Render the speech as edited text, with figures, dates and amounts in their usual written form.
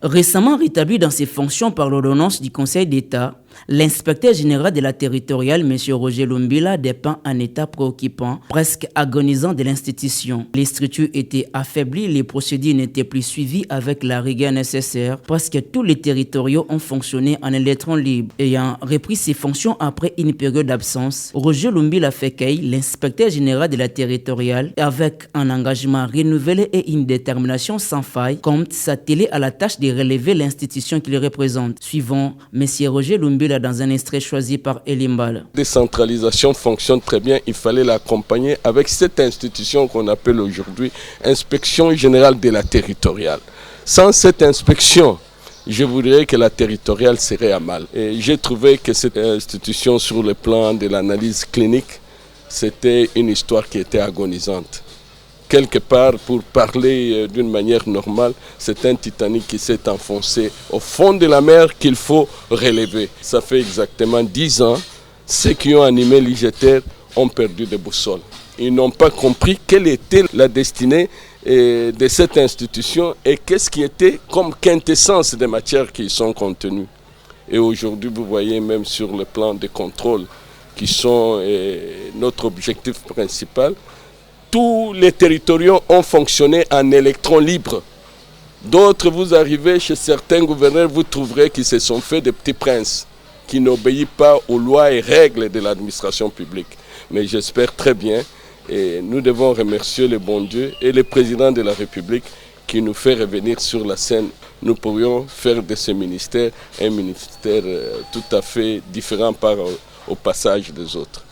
Récemment rétabli dans ses fonctions par l'ordonnance du Conseil d'État, l'inspecteur général de la territoriale, M. Roger Lumbila, dépeint un état préoccupant, presque agonisant de l'institution. Les structures étaient affaiblies, les procédures n'étaient plus suivies avec la rigueur nécessaire. Presque tous les territoriaux ont fonctionné en électron libre. Ayant repris ses fonctions après une période d'absence, Roger Lumbila Fekei, l'inspecteur général de la territoriale, avec un engagement renouvelé et une détermination sans faille, compte s'atteler à la tâche de relever l'institution qu'il représente. Suivant M. Roger Lumbila dans un extrait choisi par Elimbal. La décentralisation fonctionne très bien, il fallait l'accompagner avec cette institution qu'on appelle aujourd'hui Inspection générale de la territoriale. Sans cette inspection, je voudrais que la territoriale serait à mal. Et j'ai trouvé que cette institution, sur le plan de l'analyse clinique, c'était une histoire qui était agonisante. Quelque part, pour parler d'une manière normale, c'est un Titanic qui s'est enfoncé au fond de la mer qu'il faut relever. Ça fait exactement 10 ans, ceux qui ont animé l'IGTR ont perdu de boussole. Ils n'ont pas compris quelle était la destinée de cette institution et qu'est-ce qui était comme quintessence des matières qui y sont contenues. Et aujourd'hui, vous voyez même sur le plan des contrôles, qui sont notre objectif principal, tous les territoriaux ont fonctionné en électrons libres. D'autres, vous arrivez chez certains gouverneurs, vous trouverez qu'ils se sont fait des petits princes, qui n'obéissent pas aux lois et règles de l'administration publique. Mais j'espère très bien, et nous devons remercier le bon Dieu et le président de la République qui nous fait revenir sur la scène. Nous pourrions faire de ce ministère un ministère tout à fait différent au passage des autres.